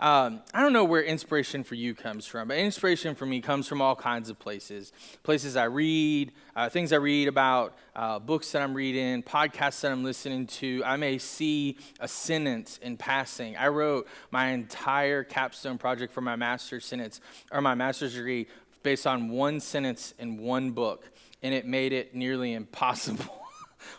I don't know where inspiration for you comes from, but inspiration for me comes from all kinds of places. Places I read, things I read about, books that I'm reading, podcasts that I'm listening to. I may see a sentence in passing. I wrote my entire capstone project for my master's degree based on one sentence in one book, and it made it nearly impossible.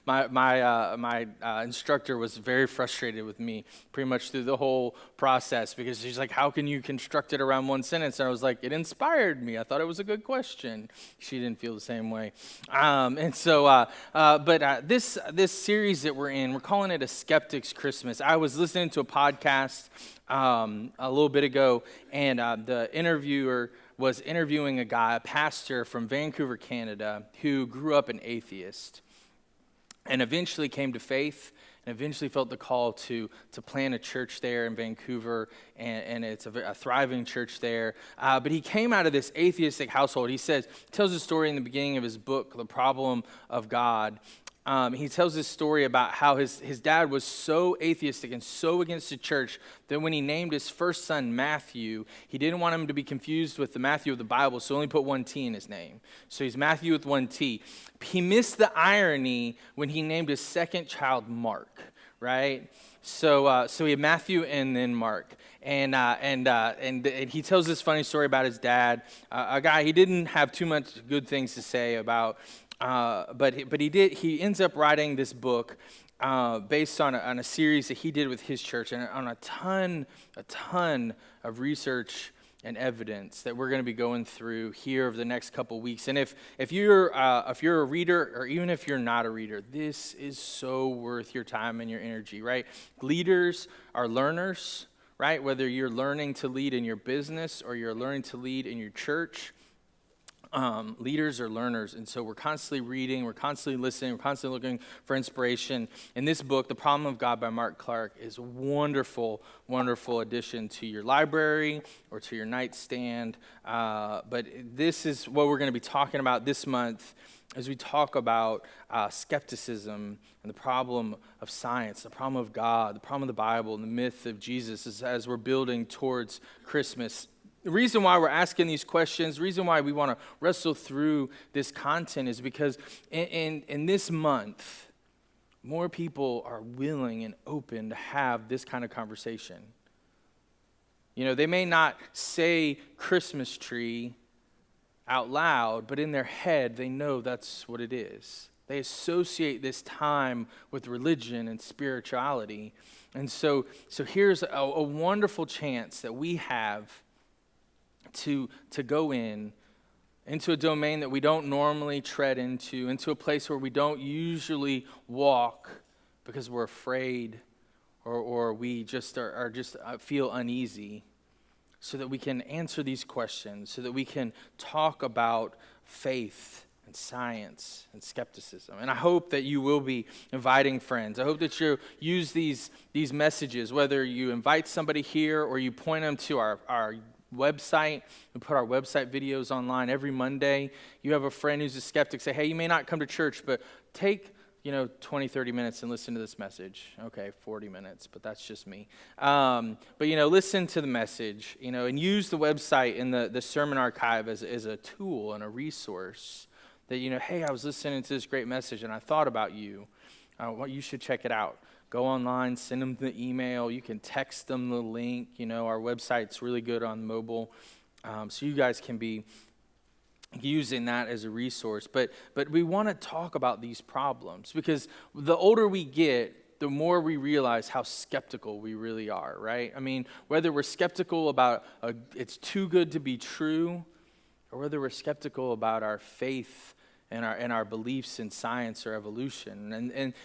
My instructor was very frustrated with me pretty much through the whole process because she's like, how can you construct it around one sentence? And I was like, it inspired me. I thought it was a good question. She didn't feel the same way. This series that we're in, we're calling it a Skeptics Christmas. I was listening to a podcast a little bit ago, and the interviewer was interviewing a pastor from Vancouver, Canada, who grew up an atheist. And eventually came to faith, and eventually felt the call to plant a church there in Vancouver, and it's a thriving church there. But he came out of this atheistic household. He tells a story in the beginning of his book, The Problem of God. He tells this story about how his dad was so atheistic and so against the church that when he named his first son Matthew, he didn't want him to be confused with the Matthew of the Bible, so only put one T in his name. So he's Matthew with one T. He missed the irony when he named his second child Mark, right? So he had Matthew and then Mark. And he tells this funny story about his dad, a guy he didn't have too much good things to say about. But he ends up writing this book based on a series that he did with his church and on a ton of research and evidence that we're going to be going through here over the next couple weeks. And if you're a reader, or even if you're not a reader, this is so worth your time and your energy, right? Leaders are learners, right? Whether you're learning to lead in your business or you're learning to lead in your church, leaders are learners, and so we're constantly reading, we're constantly listening, we're constantly looking for inspiration. And this book, The Problem of God by Mark Clark, is a wonderful, wonderful addition to your library or to your nightstand. But this is what we're going to be talking about this month as we talk about skepticism and the problem of science, the problem of God, the problem of the Bible, and the myth of Jesus as we're building towards Christmas. The reason why we're asking these questions, the reason why we want to wrestle through this content is because in this month, more people are willing and open to have this kind of conversation. You know, they may not say Christmas tree out loud, but in their head, they know that's what it is. They associate this time with religion and spirituality. And so here's a wonderful chance that we have to go into a domain that we don't normally tread into a place where we don't usually walk because we're afraid or we just feel uneasy, so that we can answer these questions, so that we can talk about faith and science and skepticism. And I hope that you will be inviting friends. I hope that you use these messages, whether you invite somebody here or you point them to our website. We put our website videos online every Monday. You have a friend who's a skeptic, say, hey, you may not come to church, but take 20, 30 minutes and listen to this message. Okay, 40 minutes, but that's just me. But listen to the message, and use the website and the sermon archive as a tool and a resource that, hey, I was listening to this great message and I thought about you. Well, you should check it out. Go online, send them the email. You can text them the link. Our website's really good on mobile, so you guys can be using that as a resource. But we want to talk about these problems because the older we get, the more we realize how skeptical we really are, right? I mean, whether we're skeptical about it's too good to be true, or whether we're skeptical about our faith and our beliefs in science or evolution.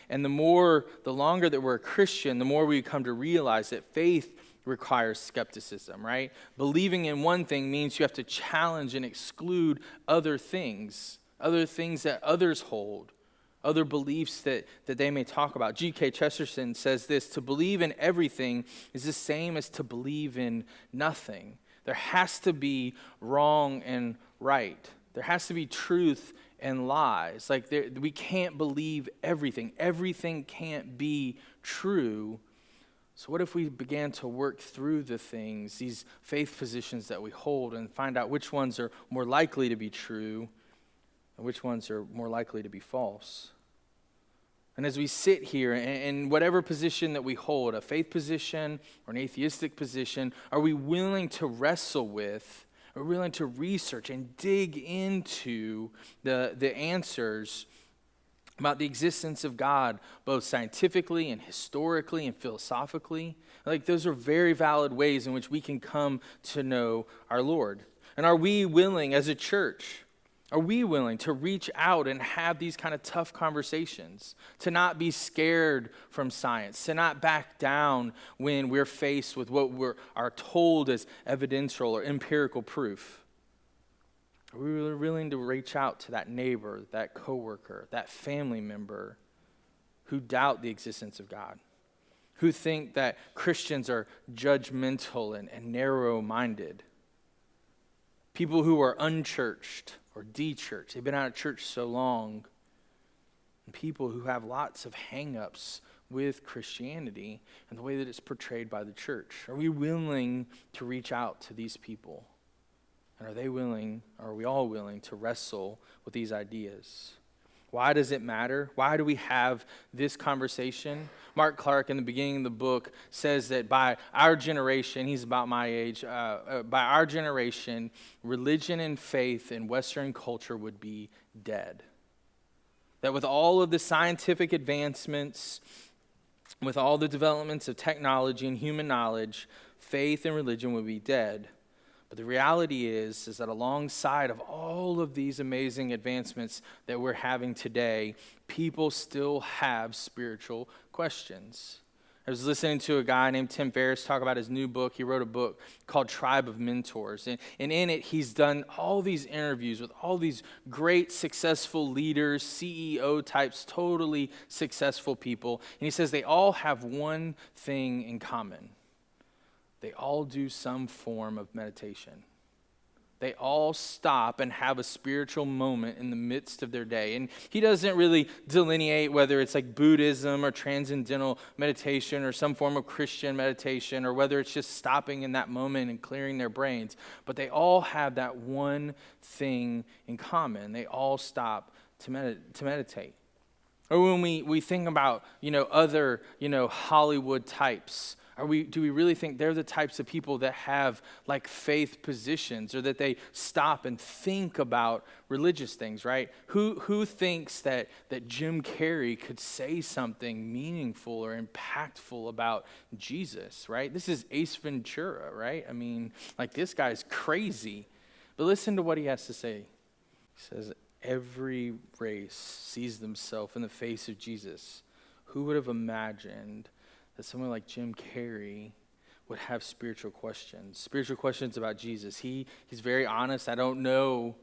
And the longer that we're a Christian, the more we come to realize that faith requires skepticism, right? Believing in one thing means you have to challenge and exclude other things that others hold, other beliefs that they may talk about. G.K. Chesterton says this: to believe in everything is the same as to believe in nothing. There has to be wrong and right. There has to be truth and lies. We can't believe everything. Everything can't be true. So what if we began to work through the things, these faith positions that we hold, and find out which ones are more likely to be true and which ones are more likely to be false? And as we sit here in whatever position that we hold, a faith position or an atheistic position, are we willing to wrestle with, are we willing to research and dig into the answers about the existence of God, both scientifically and historically and philosophically? Like, those are very valid ways in which we can come to know our Lord. And are we willing as a church, are we willing to reach out and have these kind of tough conversations, to not be scared from science, to not back down when we're faced with what are told as evidential or empirical proof? Are we really willing to reach out to that neighbor, that coworker, that family member who doubt the existence of God, who think that Christians are judgmental and narrow-minded, people who are unchurched or de-churched, they've been out of church so long, and people who have lots of hang-ups with Christianity and the way that it's portrayed by the church? Are we willing to reach out to these people? And are we all willing to wrestle with these ideas? Why does it matter? Why do we have this conversation? Mark Clark, in the beginning of the book, says that by our generation, he's about my age, by our generation, religion and faith in Western culture would be dead. That with all of the scientific advancements, with all the developments of technology and human knowledge, faith and religion would be dead. But the reality is that alongside of all of these amazing advancements that we're having today, people still have spiritual questions. I was listening to a guy named Tim Ferriss talk about his new book. He wrote a book called Tribe of Mentors. And in it, he's done all these interviews with all these great, successful leaders, CEO types, totally successful people. And he says they all have one thing in common. They all do some form of meditation. They all stop and have a spiritual moment in the midst of their day. And he doesn't really delineate whether it's like Buddhism or transcendental meditation or some form of Christian meditation, or whether it's just stopping in that moment and clearing their brains. But they all have that one thing in common. They all stop to meditate. Or when we think about, other, Hollywood types, do we really think they're the types of people that have like faith positions, or that they stop and think about religious things, right? Who thinks that Jim Carrey could say something meaningful or impactful about Jesus, right? This is Ace Ventura, right? I mean, like, this guy's crazy. But listen to what he has to say. He says, every race sees themselves in the face of Jesus. Who would have imagined that someone like Jim Carrey would have spiritual questions about Jesus? He's very honest. I don't know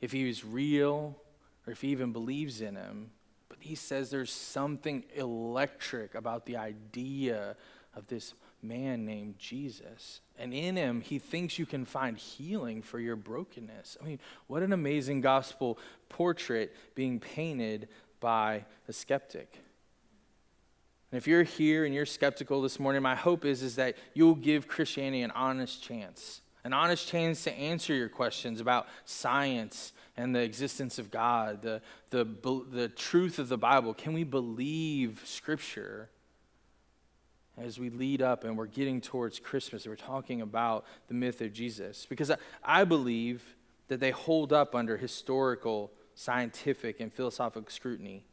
if he was real or if he even believes in him, but he says there's something electric about the idea of this man named Jesus. And in him, he thinks you can find healing for your brokenness. I mean, what an amazing gospel portrait being painted by a skeptic. And if you're here and you're skeptical this morning, my hope is that you'll give Christianity an honest chance to answer your questions about science and the existence of God, the truth of the Bible. Can we believe Scripture? As we lead up and we're getting towards Christmas, we're talking about the myth of Jesus. Because I believe that they hold up under historical, scientific, and philosophical scrutiny.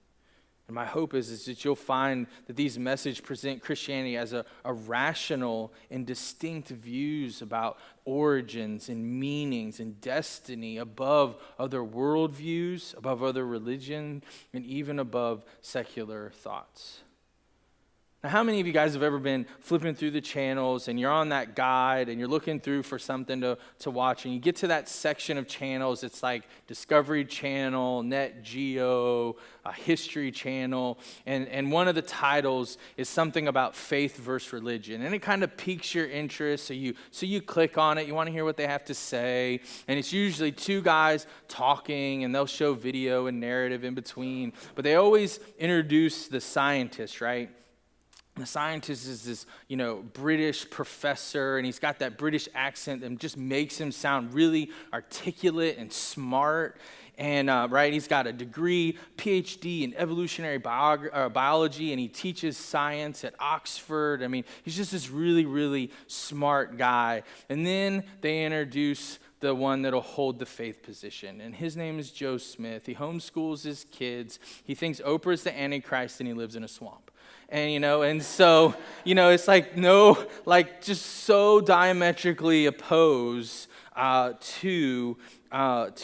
And my hope is that you'll find that these messages present Christianity as a rational and distinct views about origins and meanings and destiny above other worldviews, above other religion, and even above secular thoughts. Now, how many of you guys have ever been flipping through the channels and you're on that guide and you're looking through for something to watch, and you get to that section of channels? It's like Discovery Channel, Net Geo, History Channel, and one of the titles is something about faith versus religion, and it kind of piques your interest, so you click on it. You want to hear what they have to say, and it's usually two guys talking, and they'll show video and narrative in between, but they always introduce the scientist, right? The scientist is this, British professor, and he's got that British accent that just makes him sound really articulate and smart. And he's got a degree, PhD in evolutionary biology, and he teaches science at Oxford. I mean, he's just this really, really smart guy. And then they introduce the one that'll hold the faith position. And his name is Joe Smith. He homeschools his kids. He thinks Oprah's the Antichrist, and he lives in a swamp. And so it's just so diametrically opposed to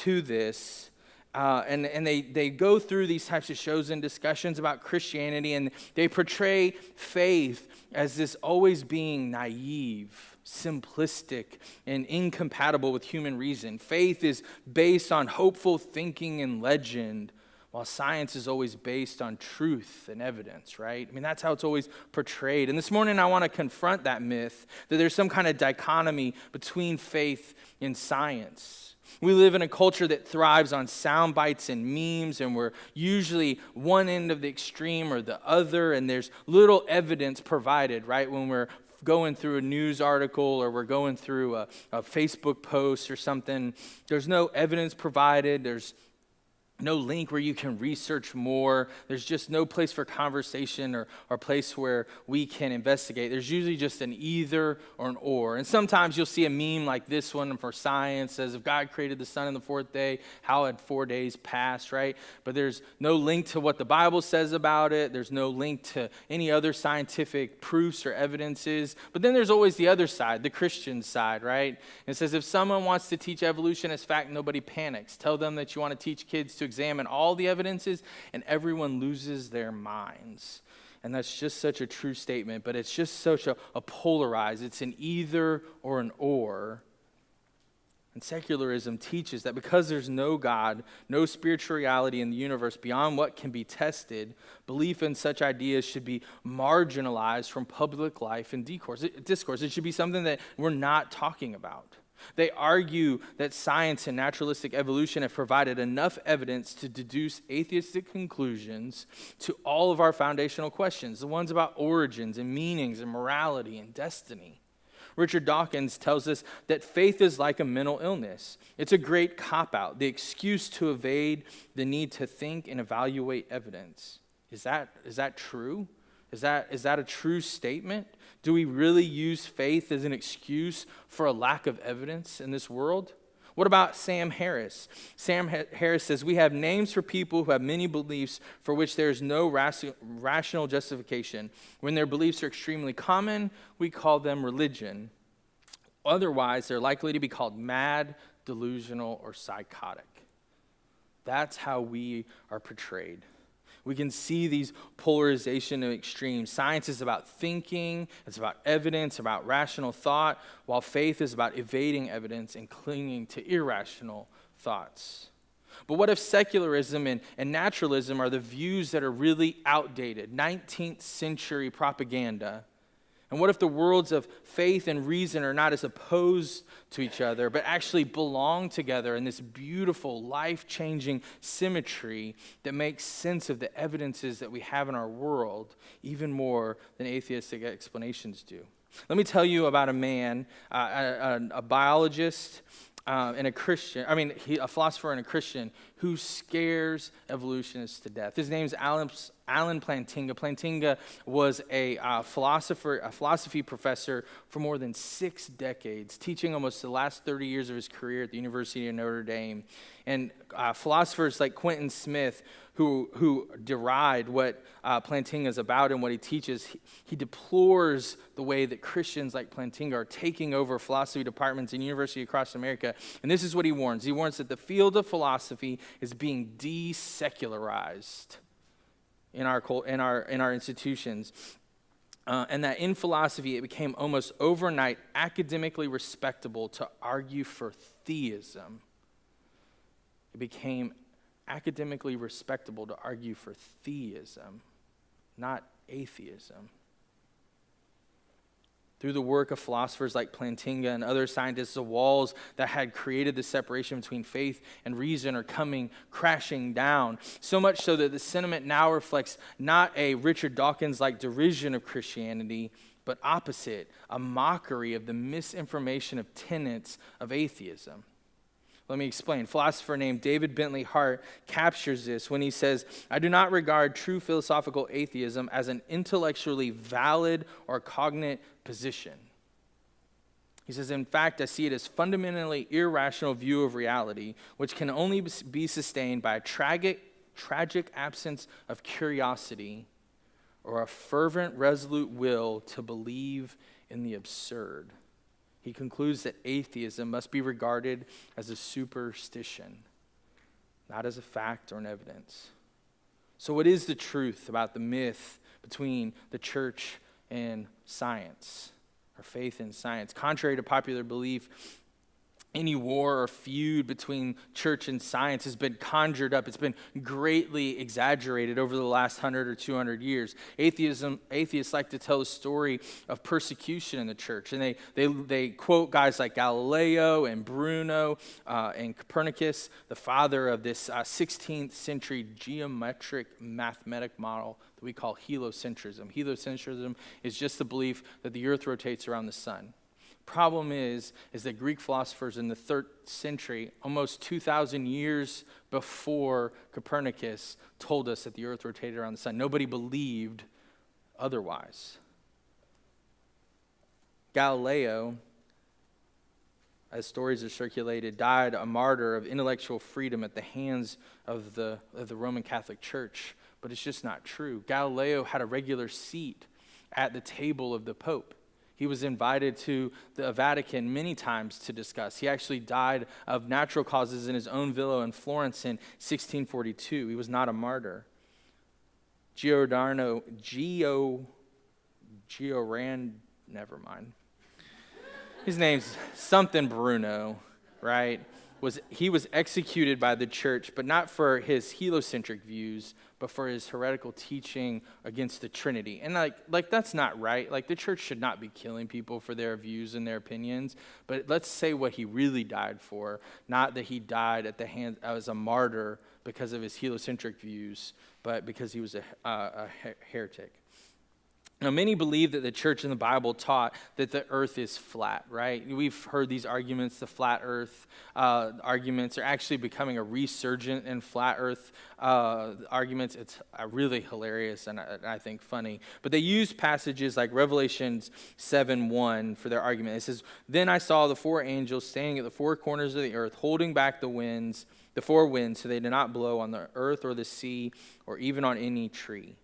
this. And they go through these types of shows and discussions about Christianity, and they portray faith as this always being naive, simplistic, and incompatible with human reason. Faith is based on hopeful thinking and legend, while science is always based on truth and evidence, right? I mean, that's how it's always portrayed. And this morning I want to confront that myth that there's some kind of dichotomy between faith and science. We live in a culture that thrives on sound bites and memes, and we're usually one end of the extreme or the other, and there's little evidence provided, right? When we're going through a news article or we're going through a Facebook post or something, there's no evidence provided. There's no link where you can research more. There's just no place for conversation or place where we can investigate. There's usually just an either or an or. And sometimes you'll see a meme like this one for science, says if God created the sun on the fourth day, how had 4 days passed, right? But there's no link to what the Bible says about it. There's no link to any other scientific proofs or evidences. But then there's always the other side, the Christian side, right? It says if someone wants to teach evolution as fact, nobody panics. Tell them that you want to teach kids to examine all the evidences, and everyone loses their minds. And that's just such a true statement, but it's just such a polarized. It's an either or an or. And secularism teaches that because there's no God, no spiritual reality in the universe beyond what can be tested, belief in such ideas should be marginalized from public life and discourse. It should be something that we're not talking about. They argue that science and naturalistic evolution have provided enough evidence to deduce atheistic conclusions to all of our foundational questions, the ones about origins and meanings and morality and destiny. Richard Dawkins tells us that faith is like a mental illness. It's a great cop-out, the excuse to evade the need to think and evaluate evidence. Is that true? Is that a true statement? Do we really use faith as an excuse for a lack of evidence in this world? What about Sam Harris? Sam Harris says, we have names for people who have many beliefs for which there is no rational justification. When their beliefs are extremely common, we call them religion. Otherwise, they're likely to be called mad, delusional, or psychotic. That's how we are portrayed. We can see these polarization of extremes. Science is about thinking, it's about evidence, about rational thought, while faith is about evading evidence and clinging to irrational thoughts. But what if secularism and naturalism are the views that are really outdated, 19th century propaganda? And what if the worlds of faith and reason are not as opposed to each other, but actually belong together in this beautiful, life-changing symmetry that makes sense of the evidences that we have in our world, even more than atheistic explanations do? Let me tell you about a man, a biologist, and a Christian, a philosopher and a Christian who scares evolutionists to death. His name's Alan Plantinga. Plantinga was a philosophy professor for more than 6 decades, teaching almost the last 30 years of his career at the University of Notre Dame. And philosophers like Quentin Smith, who deride what Plantinga is about and what he teaches, he deplores the way that Christians like Plantinga are taking over philosophy departments in universities across America. And this is what he warns. He warns that the field of philosophy is being desecularized in our institutions, and that in philosophy it became almost overnight academically respectable to argue for theism. It became academically respectable to argue for theism, not atheism. Through the work of philosophers like Plantinga and other scientists, the walls that had created the separation between faith and reason are coming crashing down. So much so that the sentiment now reflects not a Richard Dawkins-like derision of Christianity, but opposite, a mockery of the misinformation of tenets of atheism. Let me explain. A philosopher named David Bentley Hart captures this when he says, "I do not regard true philosophical atheism as an intellectually valid or cognate position." He says, "In fact, I see it as fundamentally irrational view of reality, which can only be sustained by a tragic absence of curiosity or a fervent, resolute will to believe in the absurd." He concludes that atheism must be regarded as a superstition, not as a fact or an evidence. So what is the truth about the myth between the church and science, or faith and science? Contrary to popular belief, any war or feud between church and science has been conjured up. It's been greatly exaggerated over the last 100 or 200 years. Atheists like to tell the story of persecution in the church, and they quote guys like Galileo and Bruno and Copernicus, the father of this 16th century geometric mathematic model that we call heliocentrism. Heliocentrism is just the belief that the earth rotates around the sun. Problem is that Greek philosophers in the 3rd century, almost 2,000 years before Copernicus, told us that the earth rotated around the sun. Nobody believed otherwise. Galileo, as stories are circulated, died a martyr of intellectual freedom at the hands of the Roman Catholic Church, but it's just not true. Galileo had a regular seat at the table of the Pope. He was invited to the Vatican many times to discuss. He actually died of natural causes in his own villa in Florence in 1642. He was not a martyr. Never mind. His name's something Bruno, right? He was executed by the church, but not for his heliocentric views, but for his heretical teaching against the Trinity. And like that's not right. Like, the church should not be killing people for their views and their opinions. But let's say what he really died for, not that he died at the hand as a martyr because of his heliocentric views, but because he was a heretic. Now, many believe that the church in the Bible taught that the earth is flat, right? We've heard these arguments. The flat earth arguments are actually becoming a resurgent in flat earth arguments. It's really hilarious and I think funny. But they use passages like Revelation 7:1 for their argument. It says, "Then I saw the 4 angels standing at the 4 corners of the earth, holding back the 4 winds, so they did not blow on the earth or the sea or even on any tree."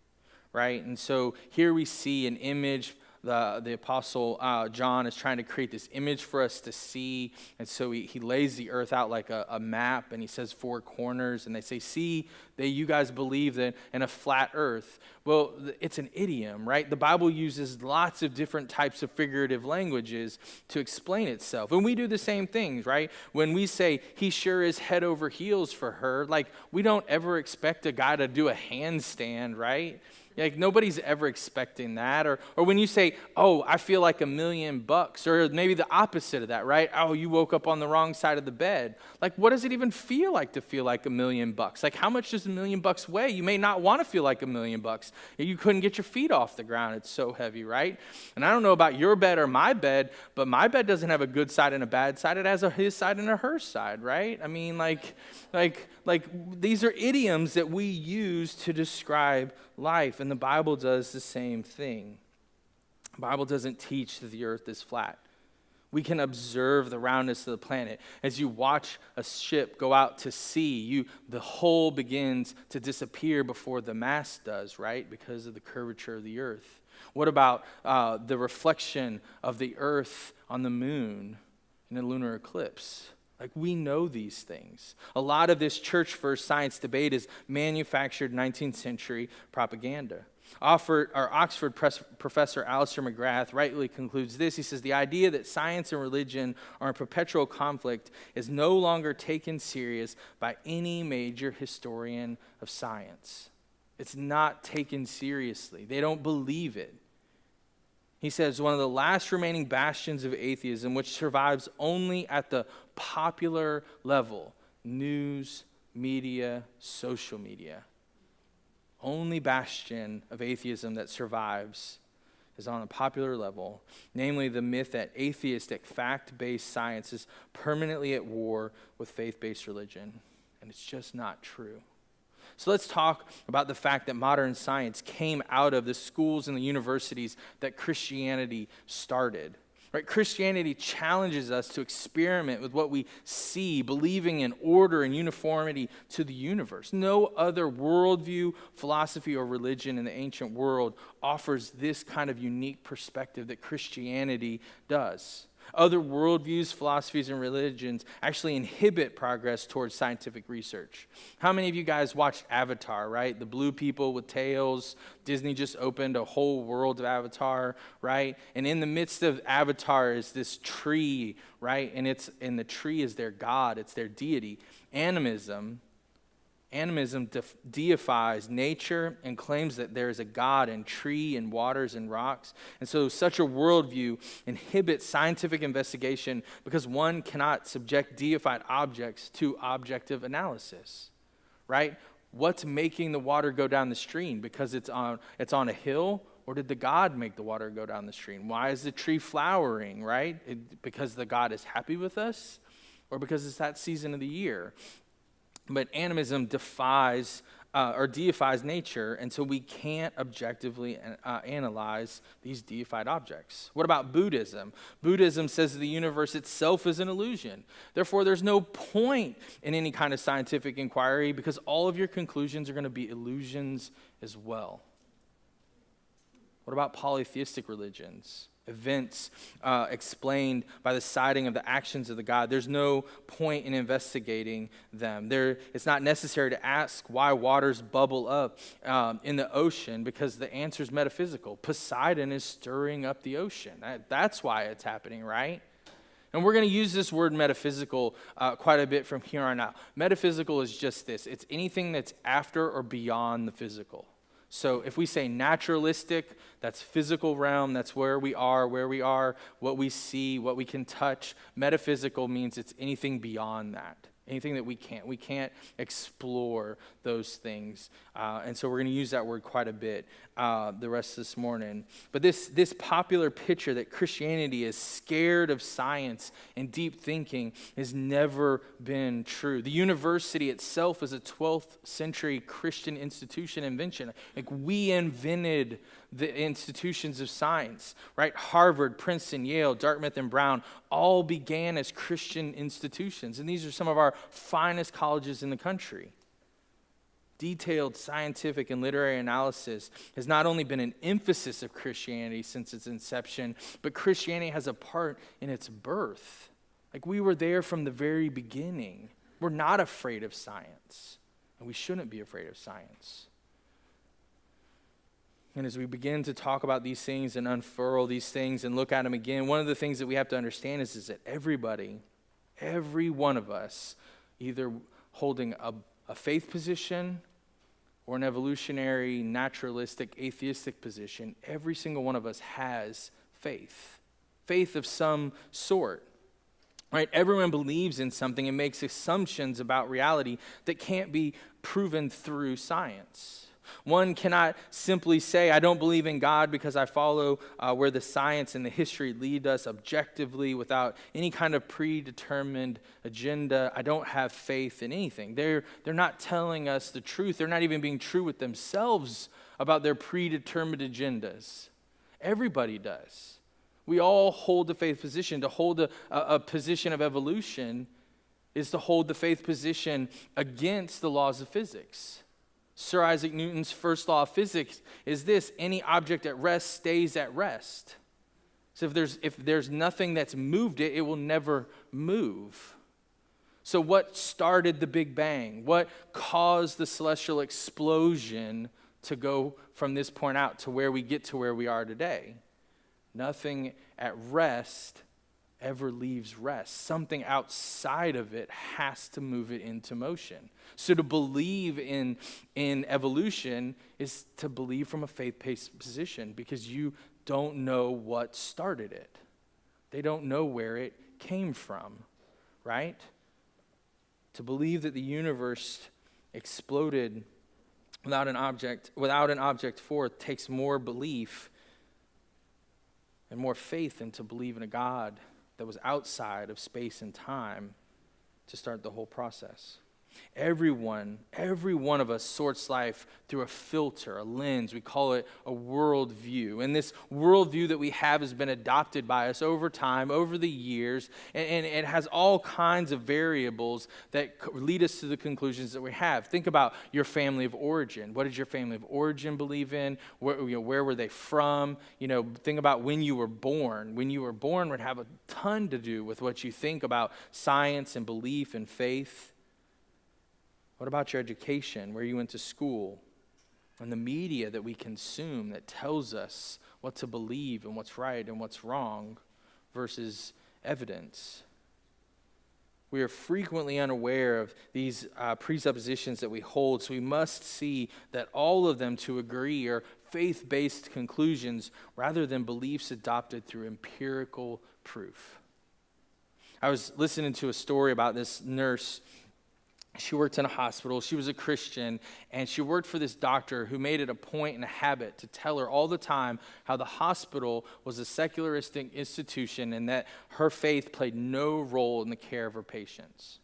Right? And so here we see an image. The apostle John is trying to create this image for us to see. And so he lays the earth out like a map, and he says 4 corners. And they say, "See, that you guys believe that in a flat earth." Well, it's an idiom, right? The Bible uses lots of different types of figurative languages to explain itself. And we do the same things, right? When we say, "He sure is head over heels for her," like, we don't ever expect a guy to do a handstand, right? Like, nobody's ever expecting that. Or when you say, "Oh, I feel like $1,000,000, or maybe the opposite of that, right? "Oh, you woke up on the wrong side of the bed." Like, what does it even feel like to feel like $1,000,000? Like, how much does $1,000,000 weigh? You may not want to feel like $1,000,000. You couldn't get your feet off the ground. It's so heavy, right? And I don't know about your bed or my bed, but my bed doesn't have a good side and a bad side. It has a his side and a her side, right? I mean, like these are idioms that we use to describe life, and the Bible does the same thing. The Bible doesn't teach that the earth is flat. We can observe the roundness of the planet. As you watch a ship go out to sea, the hull begins to disappear before the mast does, right? Because of the curvature of the earth. What about the reflection of the earth on the moon in a lunar eclipse? Like, we know these things. A lot of this church versus science debate is manufactured 19th century propaganda. Oxford professor Alistair McGrath rightly concludes this. He says, "The idea that science and religion are in perpetual conflict is no longer taken serious by any major historian of science." It's not taken seriously. They don't believe it. He says, one of the last remaining bastions of atheism, which survives only at the popular level, news, media, social media. Only bastion of atheism that survives is on a popular level, namely the myth that atheistic, fact-based science is permanently at war with faith-based religion. And it's just not true. So let's talk about the fact that modern science came out of the schools and the universities that Christianity started. Right? Christianity challenges us to experiment with what we see, believing in order and uniformity to the universe. No other worldview, philosophy, or religion in the ancient world offers this kind of unique perspective that Christianity does. Other worldviews, philosophies, and religions actually inhibit progress towards scientific research. How many of you guys watched Avatar, right? The blue people with tails. Disney just opened a whole world of Avatar, right? And in the midst of Avatar is this tree, right? And the tree is their god, it's their deity. Animism deifies nature and claims that there is a God in tree and waters and rocks. And so such a worldview inhibits scientific investigation because one cannot subject deified objects to objective analysis, right? What's making the water go down the stream? Because it's on a hill? Or did the God make the water go down the stream? Why is the tree flowering, right? Because the God is happy with us? Or because it's that season of the year? But animism deifies nature, and so we can't objectively analyze these deified objects. What about Buddhism? Buddhism says the universe itself is an illusion. Therefore, there's no point in any kind of scientific inquiry because all of your conclusions are going to be illusions as well. What about polytheistic religions? Events explained by the citing of the actions of the God. There's no point in investigating them. It's not necessary to ask why waters bubble up in the ocean because the answer is metaphysical. Poseidon is stirring up the ocean. That's why it's happening, right? And we're going to use this word metaphysical quite a bit from here on out. Metaphysical is just this. It's anything that's after or beyond the physical. So if we say naturalistic, that's physical realm, that's where we are, what we see, what we can touch. Metaphysical means it's anything beyond that, anything that we can't explore those things. And so we're going to use that word quite a bit the rest of this morning. But this popular picture that Christianity is scared of science and deep thinking has never been true. The university itself is a 12th century Christian institution invention. Like we invented the institutions of science, right? Harvard, Princeton, Yale, Dartmouth, and Brown all began as Christian institutions. And these are some of our finest colleges in the country. Detailed scientific and literary analysis has not only been an emphasis of Christianity since its inception, but Christianity has a part in its birth. Like we were there from the very beginning. We're not afraid of science, and we shouldn't be afraid of science. And as we begin to talk about these things and unfurl these things and look at them again, one of the things that we have to understand is that every one of us, either holding a faith position or an evolutionary, naturalistic, atheistic position, every single one of us has faith of some sort. Right? Everyone believes in something and makes assumptions about reality that can't be proven through science. One cannot simply say, I don't believe in God because I follow where the science and the history lead us objectively without any kind of predetermined agenda. I don't have faith in anything. They're not telling us the truth. They're not even being true with themselves about their predetermined agendas. Everybody does. We all hold the faith position. To hold a position of evolution is to hold the faith position against the laws of physics. Sir Isaac Newton's first law of physics is this: any object at rest stays at rest. So if there's nothing that's moved it, it will never move. So what started the Big Bang? What caused the celestial explosion to go from this point out to where we get to where we are today? Nothing at rest ever leaves rest. Something outside of it has to move it into motion. So to believe in evolution is to believe from a faith-based position because you don't know what started it. They don't know where it came from, right? To believe that the universe exploded without an object forth takes more belief and more faith than to believe in a God that was outside of space and time to start the whole process. Every one of us sorts life through a filter, a lens. We call it a worldview. And this worldview that we have has been adopted by us over time, over the years, and it has all kinds of variables that lead us to the conclusions that we have. Think about your family of origin. What did your family of origin believe in? Where were they from? Think about when you were born. When you were born would have a ton to do with what you think about science and belief and faith. What about your education, where you went to school, and the media that we consume that tells us what to believe and what's right and what's wrong versus evidence? We are frequently unaware of these presuppositions that we hold, so we must see that all of them, to agree, are faith-based conclusions rather than beliefs adopted through empirical proof. I was listening to a story about this nurse. She worked in a hospital. She was a Christian, and she worked for this doctor who made it a point and a habit to tell her all the time how the hospital was a secularistic institution and that her faith played no role in the care of her patients.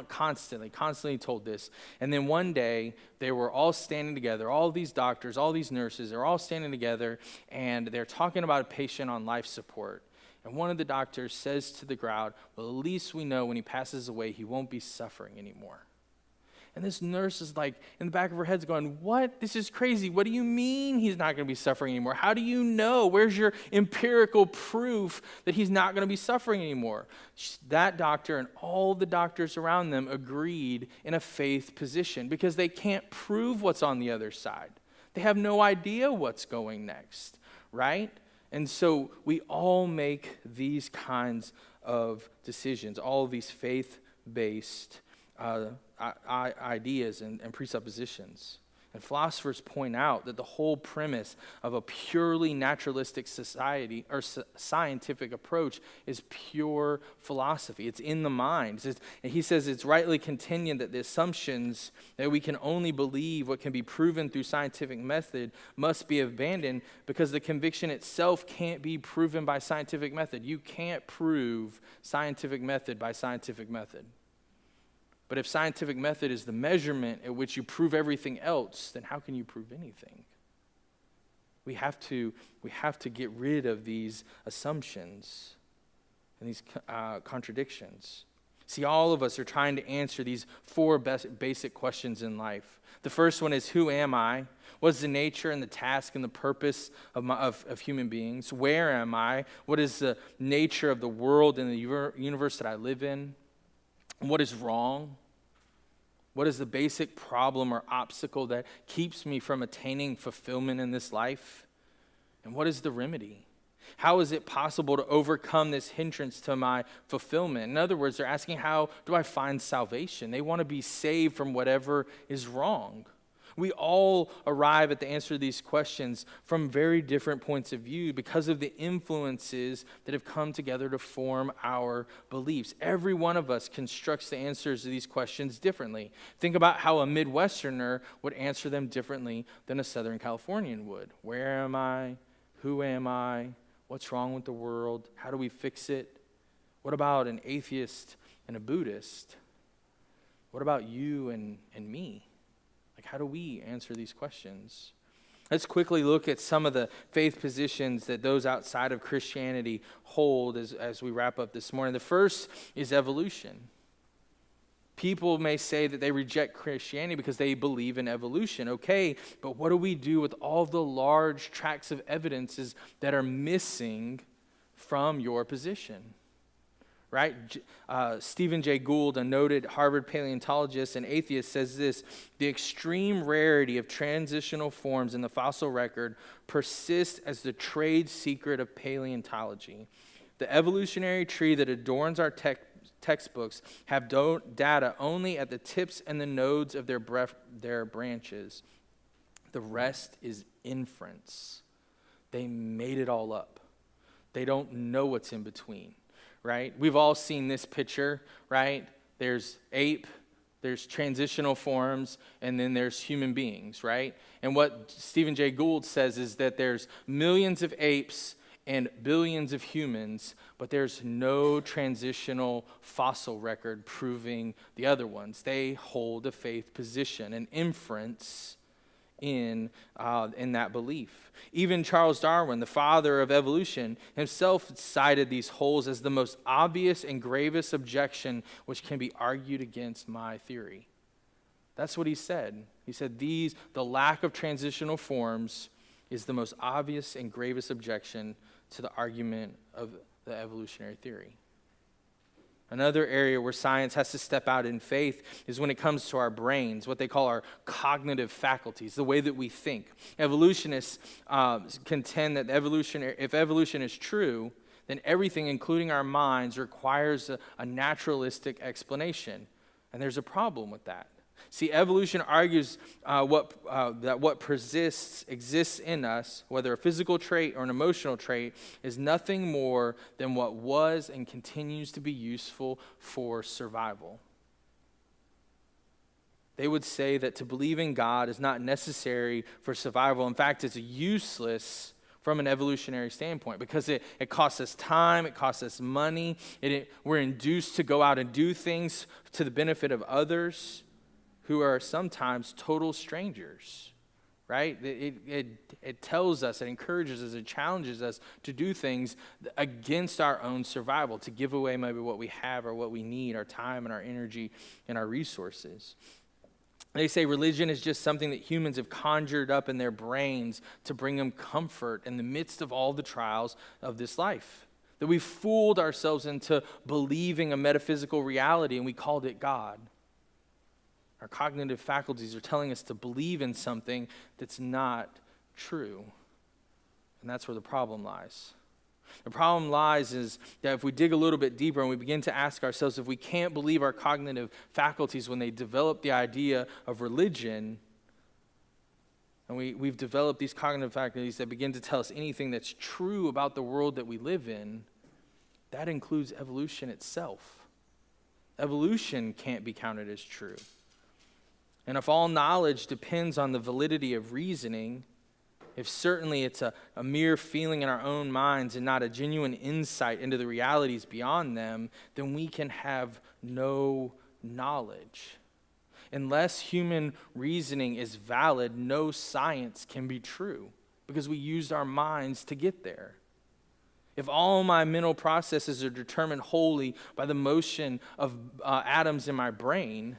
Constantly told this. And then one day, they were all standing together, all these doctors, all these nurses, they're all standing together, and they're talking about a patient on life support. And one of the doctors says to the crowd, well, at least we know when he passes away, he won't be suffering anymore. And this nurse is like, in the back of her head's going, what? This is crazy. What do you mean he's not going to be suffering anymore? How do you know? Where's your empirical proof that he's not going to be suffering anymore? That doctor and all the doctors around them agreed in a faith position because they can't prove what's on the other side. They have no idea what's going next, right? And so we all make these kinds of decisions, all of these faith-based ideas and presuppositions. And philosophers point out that the whole premise of a purely naturalistic society or scientific approach is pure philosophy. It's in the mind. And he says it's rightly contended that the assumptions that we can only believe what can be proven through scientific method must be abandoned because the conviction itself can't be proven by scientific method. You can't prove scientific method by scientific method. But if scientific method is the measurement at which you prove everything else, then how can you prove anything? We have to get rid of these assumptions and these contradictions. See, all of us are trying to answer these four basic questions in life. The first one is, who am I? What's the nature and the task and the purpose of human beings? Where am I? What is the nature of the world and the universe that I live in? What is wrong? What is the basic problem or obstacle that keeps me from attaining fulfillment in this life? And what is the remedy? How is it possible to overcome this hindrance to my fulfillment? In other words, they're asking, how do I find salvation? They want to be saved from whatever is wrong. We all arrive at the answer to these questions from very different points of view because of the influences that have come together to form our beliefs. Every one of us constructs the answers to these questions differently. Think about how a Midwesterner would answer them differently than a Southern Californian would. Where am I? Who am I? What's wrong with the world? How do we fix it? What about an atheist and a Buddhist? What about you and me? How do we answer these questions? Let's quickly look at some of the faith positions that those outside of Christianity hold as we wrap up this morning. The first is evolution. People may say that they reject Christianity because they believe in evolution. Okay, but what do we do with all the large tracts of evidences that are missing from your position? Right? Stephen Jay Gould, a noted Harvard paleontologist and atheist, says this: the extreme rarity of transitional forms in the fossil record persists as the trade secret of paleontology. The evolutionary tree that adorns our textbooks have data only at the tips and the nodes of their branches. The rest is inference. They made it all up. They don't know what's in between, right? We've all seen this picture, right? There's ape, there's transitional forms, and then there's human beings, right? And what Stephen Jay Gould says is that there's millions of apes and billions of humans, but there's no transitional fossil record proving the other ones. They hold a faith position, an inference in that belief. Even Charles Darwin, the father of evolution, himself cited these holes as the most obvious and gravest objection which can be argued against my theory. That's what he said. He said the lack of transitional forms is the most obvious and gravest objection to the argument of the evolutionary theory. Another area where science has to step out in faith is when it comes to our brains, what they call our cognitive faculties, the way that we think. Evolutionists contend that if evolution is true, then everything, including our minds, requires a naturalistic explanation. And there's a problem with that. See, evolution argues that what exists in us, whether a physical trait or an emotional trait, is nothing more than what was and continues to be useful for survival. They would say that to believe in God is not necessary for survival. In fact, it's useless from an evolutionary standpoint because it costs us time, it costs us money, we're induced to go out and do things to the benefit of others who are sometimes total strangers, right? It tells us, it encourages us, it challenges us to do things against our own survival, to give away maybe what we have or what we need, our time and our energy and our resources. They say religion is just something that humans have conjured up in their brains to bring them comfort in the midst of all the trials of this life. That we fooled ourselves into believing a metaphysical reality and we called it God. Our cognitive faculties are telling us to believe in something that's not true. And that's where the problem lies. The problem lies is that if we dig a little bit deeper and we begin to ask ourselves if we can't believe our cognitive faculties when they develop the idea of religion, and we've developed these cognitive faculties that begin to tell us anything that's true about the world that we live in, that includes evolution itself. Evolution can't be counted as true. And if all knowledge depends on the validity of reasoning, if certainly it's a mere feeling in our own minds and not a genuine insight into the realities beyond them, then we can have no knowledge. Unless human reasoning is valid, no science can be true because we used our minds to get there. If all my mental processes are determined wholly by the motion of atoms in my brain,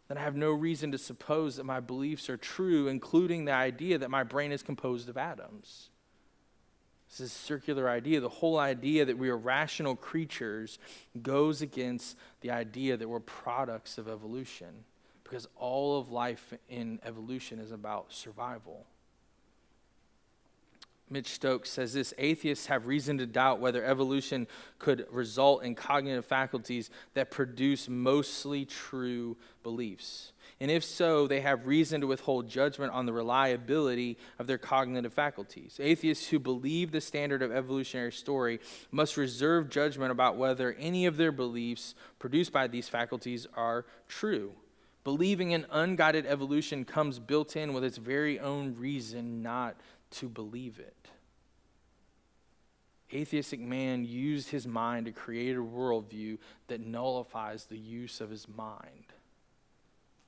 then I have no reason to suppose that my beliefs are true, including the idea that my brain is composed of atoms. This is a circular idea. The whole idea that we are rational creatures goes against the idea that we're products of evolution, because all of life in evolution is about survival. Mitch Stokes says this: atheists have reason to doubt whether evolution could result in cognitive faculties that produce mostly true beliefs. And if so, they have reason to withhold judgment on the reliability of their cognitive faculties. Atheists who believe the standard of evolutionary story must reserve judgment about whether any of their beliefs produced by these faculties are true. Believing in unguided evolution comes built in with its very own reason not to believe it. Atheistic man used his mind to create a worldview that nullifies the use of his mind.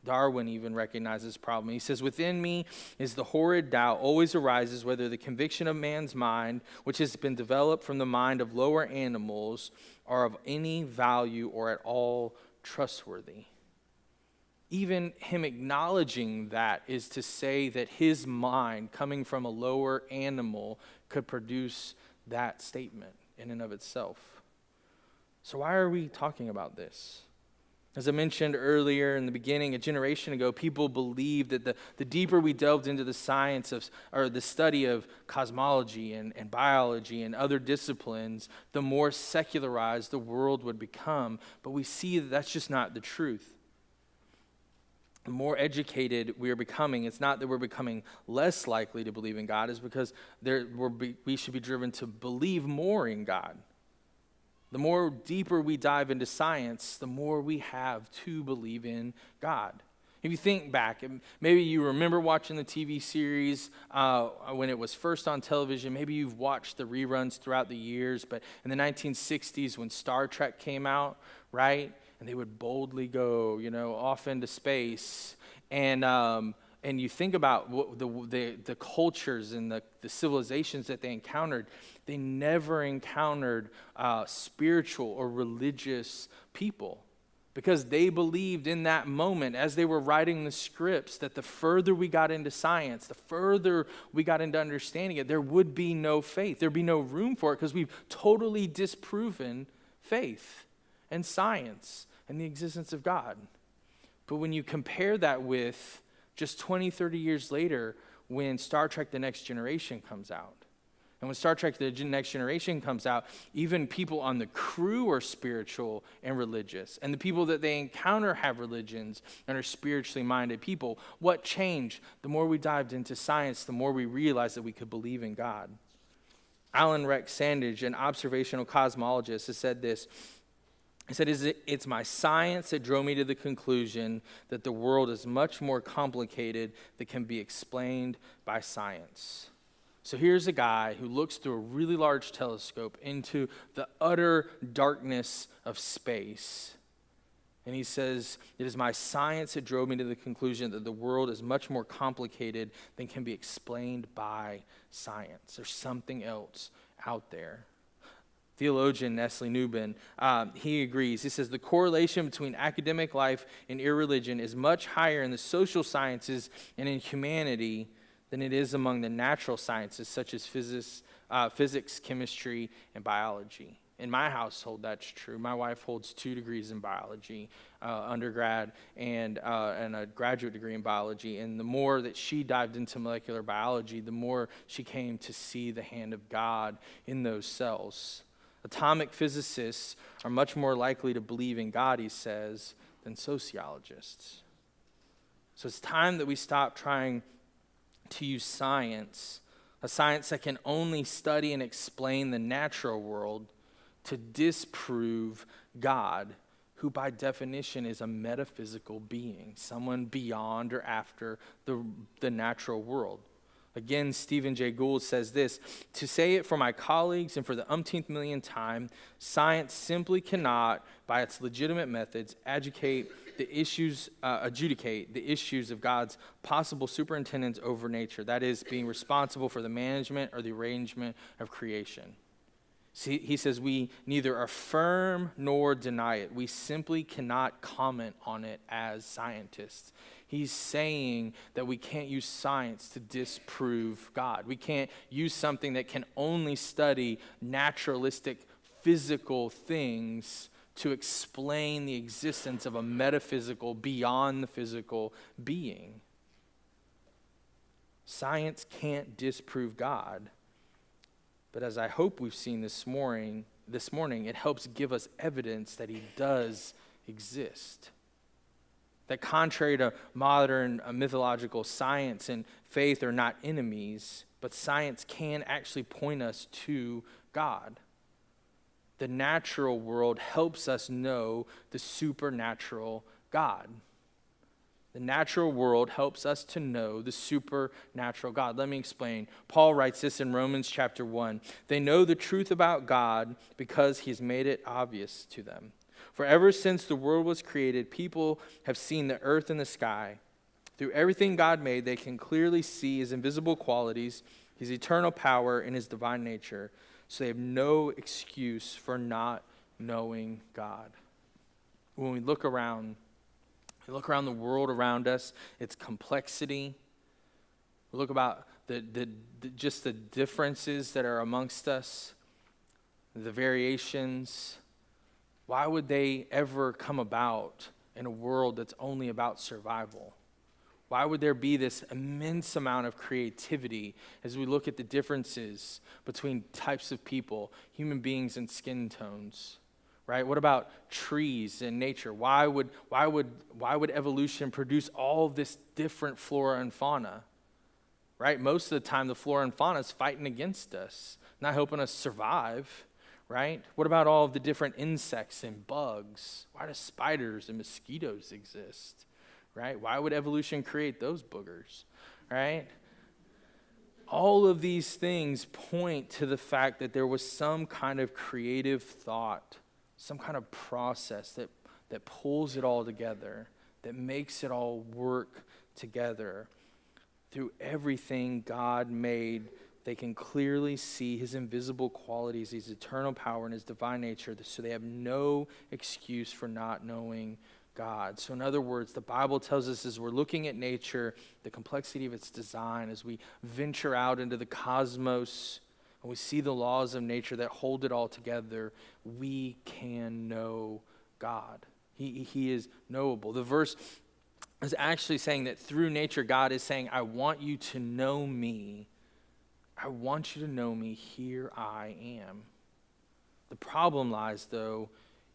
Darwin even recognized this problem. He says, within me is the horrid doubt always arises whether the conviction of man's mind, which has been developed from the mind of lower animals, are of any value or at all trustworthy. Even him acknowledging that is to say that his mind, coming from a lower animal, could produce that statement in and of itself. So why are we talking about this? As I mentioned earlier in the beginning, a generation ago, people believed that the deeper we delved into the science of, or the study of cosmology and biology and other disciplines, the more secularized the world would become. But we see that that's just not the truth. the more educated we are becoming, it's not that we're becoming less likely to believe in God, it's because we should be driven to believe more in God. The more deeper we dive into science, the more we have to believe in God. If you think back, maybe you remember watching the TV series when it was first on television. Maybe you've watched the reruns throughout the years. But in the 1960s, when Star Trek came out, right, and they would boldly go, off into space, and you think about the cultures and the civilizations that they encountered. They never encountered spiritual or religious people. Because they believed in that moment, as they were writing the scripts, that the further we got into science, the further we got into understanding it, there would be no faith. There'd be no room for it because we've totally disproven faith and science and the existence of God. But when you compare that with just 20, 30 years later, when Star Trek The Next Generation comes out, and when Star Trek The Next Generation comes out, even people on the crew are spiritual and religious. And the people that they encounter have religions and are spiritually minded people. What changed? The more we dived into science, the more we realized that we could believe in God. Alan Rex Sandage, an observational cosmologist, has said this. He said, it's my science that drove me to the conclusion that the world is much more complicated than can be explained by science. So here's a guy who looks through a really large telescope into the utter darkness of space. And he says, it is my science that drove me to the conclusion that the world is much more complicated than can be explained by science. There's something else out there. Theologian Nestle Newbin, he agrees. He says, the correlation between academic life and irreligion is much higher in the social sciences and in humanity than it is among the natural sciences, such as physics, chemistry, and biology. In my household, that's true. My wife holds 2 degrees in biology, undergrad, and a graduate degree in biology. And the more that she dived into molecular biology, the more she came to see the hand of God in those cells. Atomic physicists are much more likely to believe in God, he says, than sociologists. So it's time that we stop trying to use science, a science that can only study and explain the natural world, to disprove God, who by definition is a metaphysical being, someone beyond or after the natural world. Again, Stephen Jay Gould says this, to say it for my colleagues and for the umpteenth millionth time, science simply cannot, by its legitimate methods, adjudicate the issues of God's possible superintendence over nature, that is, being responsible for the management or the arrangement of creation. See, he says we neither affirm nor deny it. We simply cannot comment on it as scientists. He's saying that we can't use science to disprove God. We can't use something that can only study naturalistic physical things to explain the existence of a metaphysical, beyond the physical being. Science can't disprove God. But as I hope we've seen this morning, it helps give us evidence that he does exist. That contrary to modern mythological science and faith are not enemies, but science can actually point us to God. The natural world helps us know the supernatural God. The natural world helps us to know the supernatural God. Let me explain. Paul writes this in Romans chapter 1. They know the truth about God because he's made it obvious to them. For ever since the world was created, people have seen the earth and the sky. Through everything God made, they can clearly see his invisible qualities, his eternal power, and his divine nature. So they have no excuse for not knowing God. When we look around the world around us, its complexity. We look about just the differences that are amongst us, the variations. Why would they ever come about in a world that's only about survival? Why would there be this immense amount of creativity as we look at the differences between types of people, human beings and skin tones? right? What about trees and nature? Why would evolution produce all of this different flora and fauna, right? Most of the time, the flora and fauna is fighting against us, not helping us survive, right? What about all of the different insects and bugs? Why do spiders and mosquitoes exist, right? Why would evolution create those boogers, right? All of these things point to the fact that there was some kind of creative thought, some kind of process that pulls it all together, that makes it all work together. Through everything God made, they can clearly see his invisible qualities, his eternal power, and his divine nature, so they have no excuse for not knowing God. So in other words, the Bible tells us as we're looking at nature, the complexity of its design, as we venture out into the cosmos, and we see the laws of nature that hold it all together, we can know God. He is knowable. The verse is actually saying that through nature, God is saying, I want you to know me. I want you to know me. Here I am. The problem lies, though,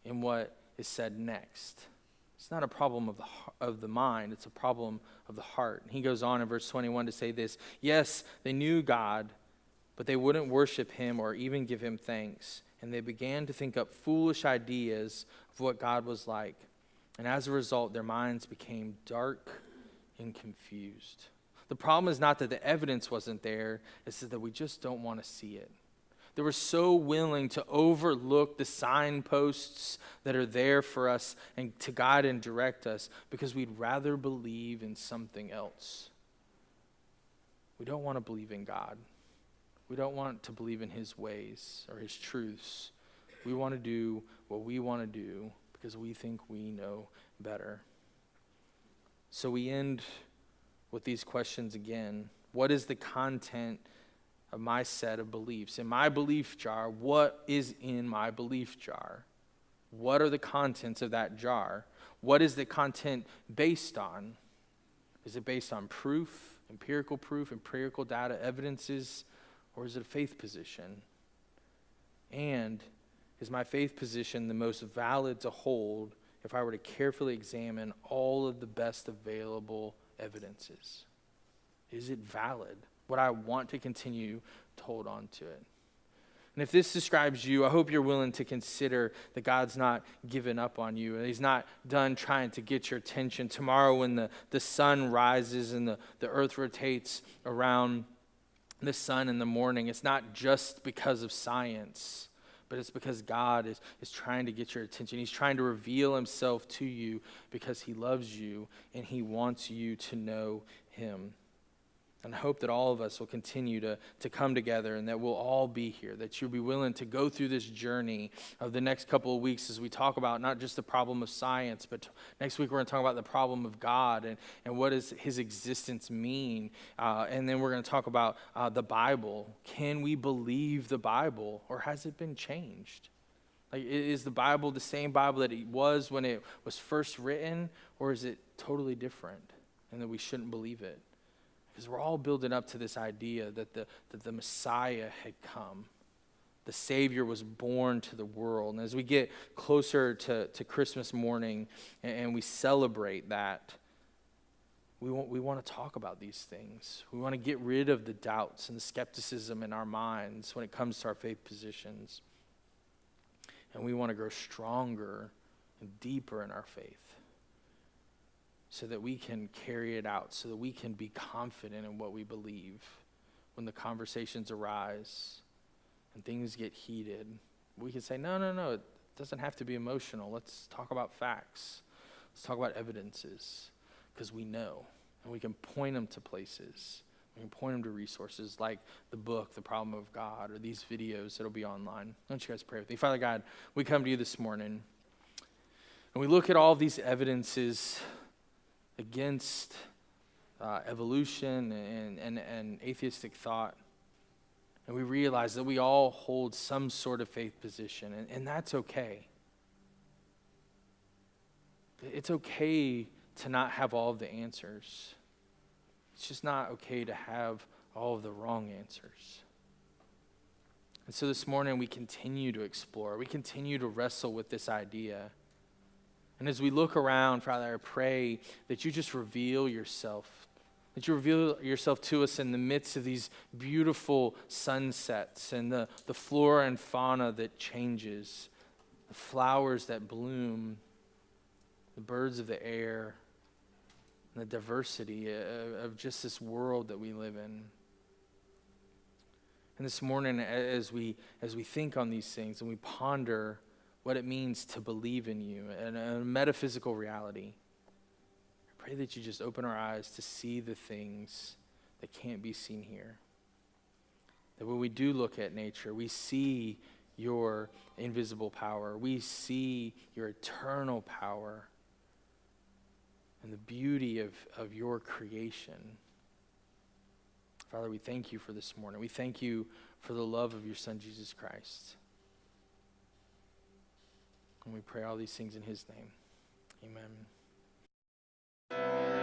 in what is said next. It's not a problem of the mind. It's a problem of the heart. And he goes on in verse 21 to say this, yes, they knew God, but they wouldn't worship him or even give him thanks. And they began to think up foolish ideas of what God was like. And as a result, their minds became dark and confused. The problem is not that the evidence wasn't there, it's that we just don't want to see it. They were so willing to overlook the signposts that are there for us and to guide and direct us because we'd rather believe in something else. We don't want to believe in God. We don't want to believe in his ways or his truths. We want to do what we want to do because we think we know better. So we end with these questions again. What is the content of my set of beliefs? In my belief jar, what is in my belief jar? What are the contents of that jar? What is the content based on? Is it based on proof, empirical data, evidences, or is it a faith position? And is my faith position the most valid to hold if I were to carefully examine all of the best available evidences? Is it valid? Would I want to continue to hold on to it? And if this describes you, I hope you're willing to consider that God's not given up on you. And he's not done trying to get your attention. Tomorrow when the sun rises and the earth rotates around the sun in the morning, it's not just because of science, but it's because God is trying to get your attention. He's trying to reveal himself to you because he loves you and he wants you to know him. And I hope that all of us will continue to come together and that we'll all be here, that you'll be willing to go through this journey of the next couple of weeks as we talk about not just the problem of science, but next week we're going to talk about the problem of God and what does his existence mean. And then we're going to talk about the Bible. Can we believe the Bible or has it been changed? Like, is the Bible the same Bible that it was when it was first written, or is it totally different and that we shouldn't believe it? Because we're all building up to this idea that the Messiah had come. The Savior was born to the world. And as we get closer to Christmas morning and we celebrate that, we want to talk about these things. We want to get rid of the doubts and the skepticism in our minds when it comes to our faith positions. And we want to grow stronger and deeper in our faith, so that we can carry it out, so that we can be confident in what we believe when the conversations arise and things get heated. We can say, no, it doesn't have to be emotional. Let's talk about facts. Let's talk about evidences, because we know, and we can point them to places. We can point them to resources like the book, The Problem of God, or these videos that'll be online. Don't you guys pray with me? Father God, we come to you this morning, and we look at all these evidences against evolution and atheistic thought. And we realize that we all hold some sort of faith position, and that's okay. It's okay to not have all of the answers. It's just not okay to have all of the wrong answers. And so this morning we continue to explore. We continue to wrestle with this idea. And as we look around, Father, I pray that you just reveal yourself. That you reveal yourself to us in the midst of these beautiful sunsets and the flora and fauna that changes, the flowers that bloom, the birds of the air, and the diversity of just this world that we live in. And this morning, as we think on these things and we ponder what it means to believe in you and a metaphysical reality, I pray that you just open our eyes to see the things that can't be seen here. That when we do look at nature, we see your invisible power. We see your eternal power and the beauty of your creation. Father, we thank you for this morning. We thank you for the love of your Son, Jesus Christ. And we pray all these things in his name. Amen.